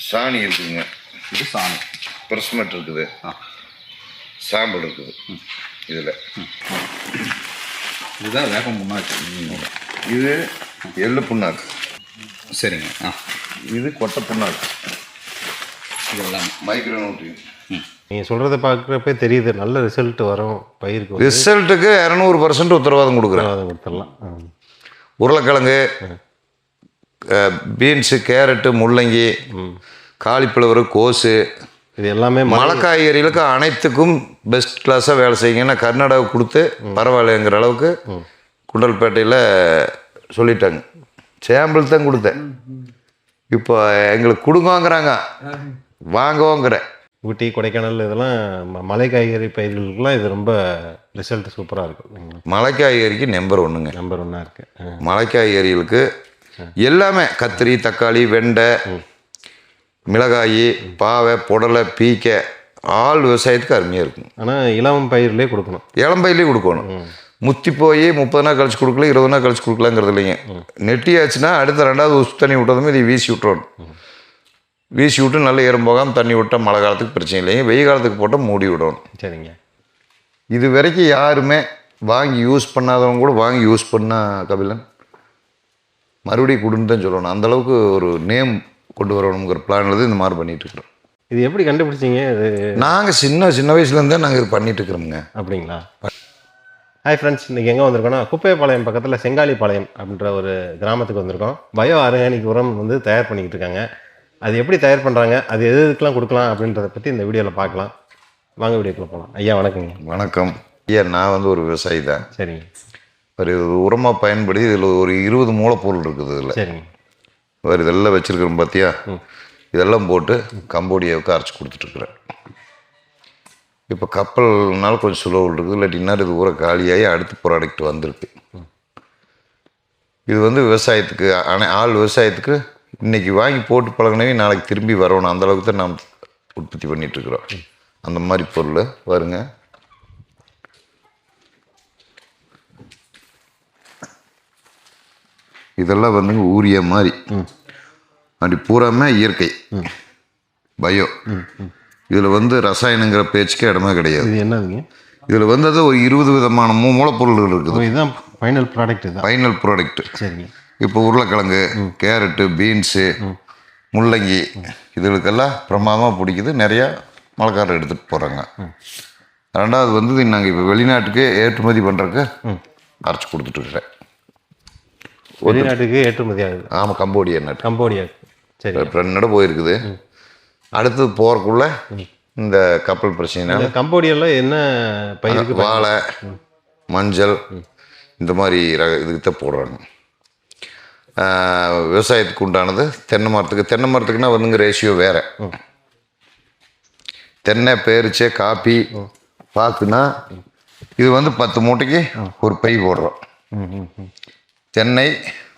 சாணி இருக்குதுங்க. இது சாணி. பிரஸ்மெட் இருக்குது. சாம்பல் இருக்குது இதில். இதுதான் வேப்ப புண்ணாக்கு. இது எள்ளு புண்ணாக்கு. சரிங்க. இது கொட்டை புண்ணாக்கு. இதெல்லாம் மைக்ரோ நியூட்ரியன். நீங்கள் சொல்கிறத பார்க்குறப்ப தெரியுது நல்ல ரிசல்ட் வரும் பயிருக்கு. ரிசல்ட்டுக்கு 200% உத்தரவாதம் கொடுக்குறேன். கொடுத்துடலாம். உருளைக்கிழங்கு, பீன்ஸு, கேரட்டு, முள்ளங்கி, காலிஃப்ளவரு, கோஸு, இது எல்லாமே மழை காய்கறிகளுக்கு அனைத்துக்கும் பெஸ்ட் கிளாஸாக வேலை செய்யுங்கன்னா கர்நாடகா கொடுத்து பரவாயில்லைங்கிற அளவுக்கு குண்டல்பேட்டையில் சொல்லிட்டாங்க. சாம்பிள் தான் கொடுத்தேன். இப்போ எங்களுக்கு கொடுங்கோங்கிறாங்க, வாங்குவோங்கிறேன். ஊட்டி, கொடைக்கானல் இதெல்லாம் மலை காய்கறி பயிர்களுக்கெல்லாம் இது ரொம்ப ரிசல்ட் சூப்பராக இருக்கும். மலை காய்கறிக்கு நம்பர் 1ங்க. நம்பர் 1 இருக்குது. மலை காய்கறிகளுக்கு எல்லாமே கத்திரி, தக்காளி, வெண்டை, மிளகாய், பாவை, புடலை, பீக்கை, ஆள் விவசாயத்துக்கு அருமையாக இருக்கும். ஆனால் இளம் பயிர்லேயே கொடுக்கணும். இளம் பயிர்லேயே கொடுக்கணும். முத்தி போய் 30 நாள் கழிச்சு கொடுக்கல, 20 நாள் கழிச்சு கொடுக்கலாங்கிறது இல்லைங்க. நெட்டியாச்சுன்னா அடுத்த 2வது உசு தண்ணி விட்டதுமே இதை வீசி விட்டுறணும். வீசி விட்டு நல்ல ஈரம் போகாமல் தண்ணி விட்டால் மழை காலத்துக்கு பிரச்சனை இல்லைங்க. வெயில் காலத்துக்கு போட்டால் மூடி விடணும். சரிங்க. இது வரைக்கும் யாருமே வாங்கி யூஸ் பண்ணாதவங்க கூட வாங்கி யூஸ் பண்ணால் கபிலன் மறுபடியும் கொடுன்னு தான் சொல்லணும். அந்தளவுக்கு ஒரு நேம் கொண்டு வரணுங்கிற பிளானில் இந்த மாதிரி பண்ணிகிட்ருக்குறோம். இது எப்படி கண்டுபிடிச்சிங்க? இது நாங்கள் சின்ன வயசுலேருந்தே நாங்கள் இது பண்ணிகிட்ருக்குறோங்க. அப்படிங்களா? ஹாய் ஃப்ரெண்ட்ஸ், இன்றைக்கி எங்கே வந்திருக்கோன்னா குப்பைப்பாளையம் பக்கத்தில் செங்காலிப்பாளையம் அப்படின்ற ஒரு கிராமத்துக்கு வந்திருக்கோம். பயோ ஆர்கானிக் உரம் வந்து தயார் பண்ணிக்கிட்டு இருக்காங்க. அது எப்படி தயார் பண்ணுறாங்க, அது எதுக்கெலாம் கொடுக்கலாம் அப்படின்றத பற்றி இந்த வீடியோவில் பார்க்கலாம். வாங்க வீடியோக்குள்ளே போகலாம். ஐயா வணக்கங்க. வணக்கம் ஐயா. நான் வந்து ஒரு விவசாயி தான். சரிங்க. ஒரு உரமாக பயன்படுத்தி இதில் ஒரு 20 மூலப்பொருள் இருக்குது. இதில் சரிங்க. வேறு இதெல்லாம் வச்சுருக்கிறோம் பார்த்தியா. இதெல்லாம் போட்டு கம்போடியாவுக்கு அரைச்சி கொடுத்துட்ருக்குறேன். இப்போ கப்பல்னால கொஞ்சம் சுலோவில் இருக்குது. இல்லாட்டி இன்னும் இது ஊரை காலியாகி அடுத்த ப்ராடக்ட் வந்திருக்கு. இது வந்து விவசாயத்துக்கு ஆள் விவசாயத்துக்கு இன்றைக்கி வாங்கி போட்டு பழகினவே நாளைக்கு திரும்பி வரணும். அந்தளவுக்கு தான் நாம் உற்பத்தி பண்ணிகிட்ருக்குறோம். அந்த மாதிரி பொருள் வருங்க. இதெல்லாம் வந்துங்க ஊரியா மாதிரி அப்படி பூராமே இயற்கை பயோ. இதில் வந்து ரசாயனங்கிற பேச்சுக்கே இடமே கிடையாது. இது என்னதுங்க? இதில் வந்து அது ஒரு 20 விதமான மூலப்பொருள்கள் இருக்குது. இதுதான் ஃபைனல் ப்ராடக்ட். இதுதான் ஃபைனல் ப்ராடக்ட். சரிங்க. இப்போ உருளைக்கிழங்கு, கேரட்டு, பீன்ஸு, முள்ளங்கி இதுகளுக்கெல்லாம் பிரமாதமாக பிடிக்குது. நிறையா மழைக்காரர் எடுத்துகிட்டு போகிறாங்க. 2வது வந்து நாங்கள் இப்போ வெளிநாட்டுக்கு ஏற்றுமதி பண்ணுறதுக்கு அரைச்சி கொடுத்துட்ருக்குறேன். வெளிநாட்டுக்கு ஏற்றுமதி ஆகுது. ஆமாம், கம்போடியா நாட்டு. கம்போடியா. சரி. 2 நட போயிருக்குது. அடுத்தது போகிறக்குள்ள இந்த கப்பல் பிரச்சனை. கம்போடியாவில் என்ன பயிருக்கு? வாழை, மஞ்சள், இந்த மாதிரி இதுக்கு தான் போடுறாங்க. விவசாயத்துக்கு உண்டானது தென்னை மரத்துக்குன்னா வந்துங்க ரேஷியோ வேறு. தென்னை, பேரிச்சை, காப்பி, பாக்குன்னா இது வந்து 10 மூட்டைக்கு ஒரு பை போடுறோம். தென்னை,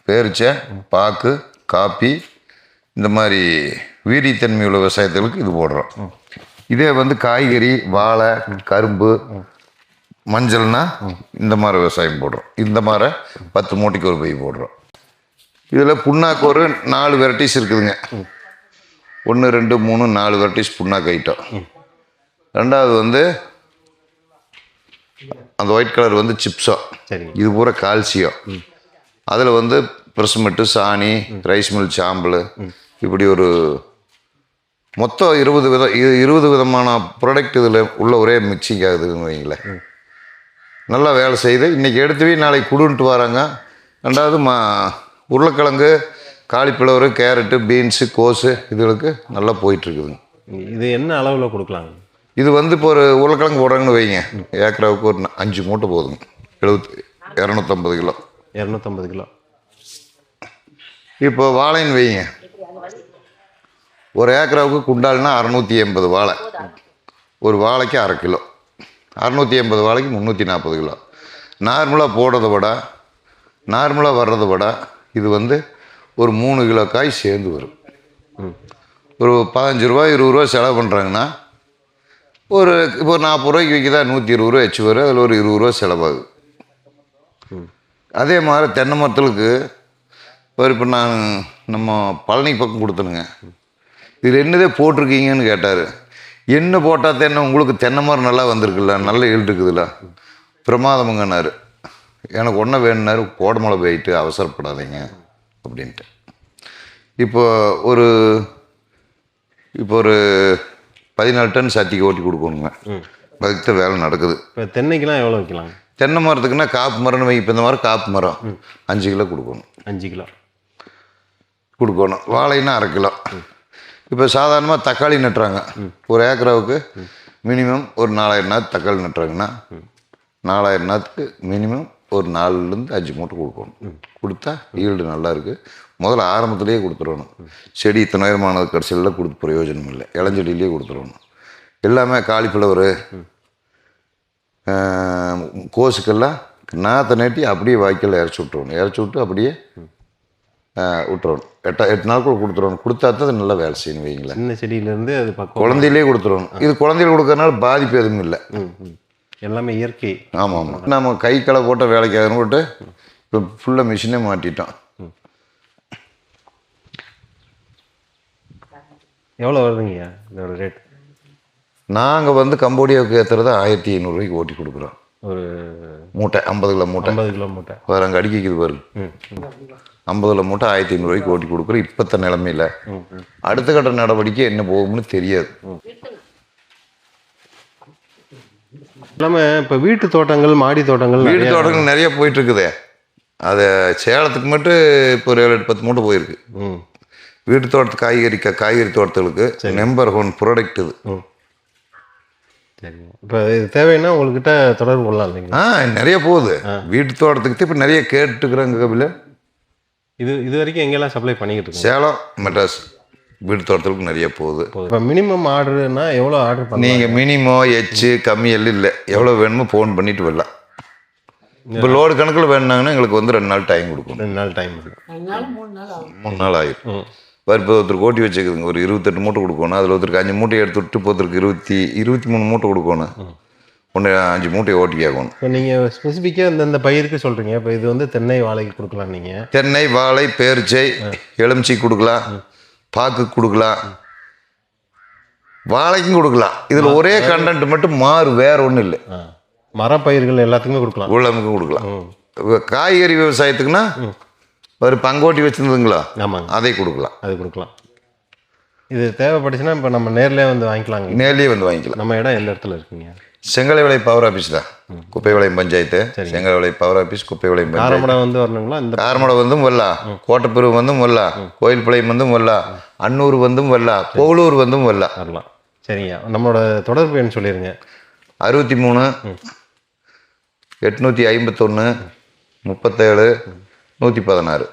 பேரிச்சை, பாக்கு, காப்பி, இந்த மாதிரி வீரியத்தன்மை உள்ள விவசாயத்துகளுக்கு இது போடுறோம். இதே வந்து காய்கறி, வாழை, கரும்பு, மஞ்சள்னா இந்த மாதிரி விவசாயம் போடுறோம். இந்த மாதிரி 10 மூட்டைக்கு ஒரு பை போடுறோம். இதில் புண்ணாக்கு ஒரு 4 வெரைட்டிஸ் இருக்குதுங்க. 1, 2, 3, 4 வெரைட்டிஸ் புண்ணாக்கு ஐட்டம். 2வது வந்து அந்த ஒயிட் கலர் வந்து சிப்ஸோ. இது பூரா கால்சியம். அதில் வந்து பிரஸ்மெட்டு, சாணி, ரைஸ் மில் சாம்பல், இப்படி ஒரு மொத்தம் 20 விதமான ப்ராடக்ட் இதில் உள்ள ஒரே மிக்சிங் ஆகுதுன்னு வைங்களேன். நல்லா வேலை செய்யுது. இன்றைக்கி எடுத்துவே நாளைக்கு குடுன்ட்டு வராங்க. 2வது உருளைக்கிழங்கு, காலிஃப்ளவரு, கேரட்டு, பீன்ஸு, கோஸு இதுகளுக்கு நல்லா போயிட்டுருக்குதுங்க. இது என்ன அளவில் கொடுக்கலாங்க? இது வந்து இப்போ ஒரு உருளைக்கிழங்கு போடுறாங்கன்னு வைங்க, ஏக்கராவுக்கு ஒரு 5 மூட்டை போதுங்க. 250 கிலோ. 250 கிலோ. இப்போ வாழைன்னு வைங்க, ஒரு ஏக்கராவுக்கு குண்டால்னா 680 வாழை. ஒரு வாழைக்கு 1/2 கிலோ. 680 வாழைக்கு 340 கிலோ. நார்மலாக வர்றதை விட இது வந்து ஒரு 3 கிலோ காய் சேர்ந்து வரும். ஒரு 15 ரூபா 20 ரூபா செலவு பண்ணுறாங்கன்னா ஒரு இப்போ 40 ரூபாய்க்கு விற்கிதா 120 ரூபா எச்சு வரும். அதில் ஒரு 20 ரூபா செலவாகுது. அதே மாதிரி தென்னை மரத்துக்கு இப்போ நான் நம்ம பழனி பக்கம் கொடுத்தனுங்க. இது என்னதே போட்டிருக்கீங்கன்னு கேட்டார். என்ன போட்டால் தென்னை உங்களுக்கு தென்னை மரம் நல்லா வந்திருக்குல்ல, நல்ல ஈல்டு இருக்குதுல்ல, பிரமாதமுங்கன்னாரு. எனக்கு ஒன்றும் வேணுன்னாரு, கோடமலை போயிட்டு அவசரப்படாதீங்க அப்படின்ட்டு. இப்போ ஒரு 14 டன் சட்டிக்கு ஓட்டி கொடுக்கணுங்க. அதுக்கு தான் வேலை நடக்குது. இப்போ தென்னைக்கெலாம் எவ்வளோ வைக்கலாம்? தென்னை மரத்துக்குன்னா காப்பு மரம்னு வை. இப்போ இந்த மாதிரி காப்பு மரம் 5 கிலோ கொடுக்கணும். 5 கிலோ கொடுக்கணும். வாழைன்னா 1/2 கிலோ. இப்போ சாதாரணமாக தக்காளி நட்டுறாங்க. ஒரு ஏக்கராவுக்கு மினிமம் ஒரு 4000 நாற்று தக்காளி நட்டுறாங்கன்னா 4000 நாற்றுக்கு மினிமம் ஒரு 4லேருந்து 5 மூட்டை கொடுக்கணும். கொடுத்தா ஈல்டு நல்லா இருக்குது. முதல்ல ஆரம்பத்துலேயே கொடுத்துடணும். செடி இத்தனை உயரமானது கடைசியில் கொடுத்து பிரயோஜனம் இல்லை. இளஞ்செடியிலேயே கொடுத்துடணும். எல்லாமே காலிஃப்ளவரு கோஸுக்கெல்லாம் நாற்றை நட்டி அப்படியே வாய்க்கால் இறச்சி விட்டுருவோம். இறச்சி விட்டு அப்படியே விட்டுறணும். 8 நாளுக்குள்ள கொடுத்துருவோம். கொடுத்தா தான் அது நல்லா வேலை செய்யணும் வைங்களேன். சின்ன செடியிலேருந்து அது பக்கம் குழந்தையிலே கொடுத்துருவோம். இது குழந்தையில கொடுக்கறதுனால பாதிப்பு எதுவும் இல்லை. எல்லாமே இயற்கை. ஆமாம் ஆமாம். நம்ம கை களை போட்ட வேலைக்கு ஆகணும் போட்டு இப்போ ஃபுல்லாக மிஷினே மாட்டிட்டோம். எவ்வளோ வருதுங்கய்யா இதோட ரேட்? நாங்கள் வந்து கம்போடியாவுக்கு ஏற்றுறது 1500 ரூபாய்க்கு ஓட்டி கொடுக்குறோம். ஒரு மூட்டை 50 கிலோ மூட்டை. 50 கிலோ மூட்டை வேறு அங்கே அடிக்கிது பாருங்க. 50 கிலோ மூட்டை 1500 ரூபாய்க்கு ஓட்டி கொடுக்குறோம். இப்போத்த நிலமையில் அடுத்த கட்ட நடவடிக்கை என்ன போகும்னு தெரியாது. இல்லாமல் இப்போ வீட்டு தோட்டங்கள், மாடி தோட்டங்கள், வீட்டு தோட்டங்கள் நிறைய போயிட்டு இருக்குதே. அது சேலத்துக்கு மட்டும் இப்போ ஒரு 7-10 மூட்டை போயிருக்கு. வீட்டு தோட்டத்து காய்கறி தோட்டத்துகளுக்கு நம்பர் 1 ப்ராடக்ட் இது. சரிங்க. இப்போ இது தேவைன்னா உங்கள்கிட்ட தொடர்பு கொள்ளலாம் இல்லைங்களா? நிறைய போகுது வீட்டு தோட்டத்துக்கு. இப்போ நிறைய கேட்டுக்கிறாங்க கபில. இது வரைக்கும் எங்கெல்லாம் சப்ளை பண்ணிக்கிட்டு இருக்கோம்? சேலம், மெட்ராஸ் வீட்டு தோட்டத்துக்கு நிறைய போகுது. இப்போ மினிமம் ஆர்டர்னா எவ்வளோ ஆர்டர் பண்ணி? நீங்கள் மினிமம் கம்மி எல்லாம் இல்லை. எவ்வளோ வேணுமோ ஃபோன் பண்ணிட்டு வரலாம். இப்போ லோடு கணக்கில் வேணுனாங்கன்னா எங்களுக்கு வந்து 2 நாள் டைம் கொடுக்கணும். 2 நாள் டைம். 3 நாள் ஆகிடும். இப்போ ஒருத்தருக்கு ஓட்டி வச்சுக்குதுங்க. ஒரு 28 மூட்டை கொடுக்கணும். அதில் ஒருத்தருக்கு 5 மூட்டை எடுத்து விட்டு ஒருத்தருக்கு 23 மூட்டை கொடுக்கணும். 5 மூட்டையை ஓட்டி கேட்கணும். இப்போ நீங்கள் ஸ்பெசிஃபிக்காக இந்த பயிருக்கு சொல்கிறீங்க. இப்போ இது வந்து தென்னை வாழைக்கு கொடுக்கலாம். நீங்கள் தென்னை, வாழை, பேரிச்சை, எலுமிச்சை கொடுக்கலாம். பாக்கு கொடுக்கலாம். வாழைக்கும் கொடுக்கலாம். இதில் ஒரே கண்டென்ட் மட்டும் வேற ஒன்றும் இல்லை. மரப்பயிர்கள் எல்லாத்துக்குமே கொடுக்கலாம். உள்ளமுக்கும் கொடுக்கலாம். காய்கறி விவசாயத்துக்குன்னா ஒரு பங்கோட்டி வச்சுருந்துங்களா? ஆமாங்க. அதை கொடுக்கலாம். அது கொடுக்கலாம். இது தேவைப்பட்டுச்சுன்னா இப்போ நம்ம நேர்லேயே வந்து வாங்கிக்கலாங்க. நேர்லேயே வந்து வாங்கிக்கலாம். நம்ம இடம் எந்த இடத்துல இருக்குங்க? செங்கலை பவர் ஆஃபீஸ் தான். குப்பை விளையம் பஞ்சாயத்து. செங்கலை பவர் ஆஃபீஸ், குப்பை விளையம் பஞ்சாயத்து. காரமடை வந்து வரணுங்களா? இந்த காரமடை வந்தும் வரலாம், கோட்டப்பெரு வந்தும் வரலாம், கோயில்பாளையம் வந்தும் வரலாம், அன்னூர் வந்தும் வரலாம், போலூர் வந்தும் வரலாம். சரிங்க. நம்மளோட தொடர்பு எண் சொல்லிடுங்க. 63 851 37 116.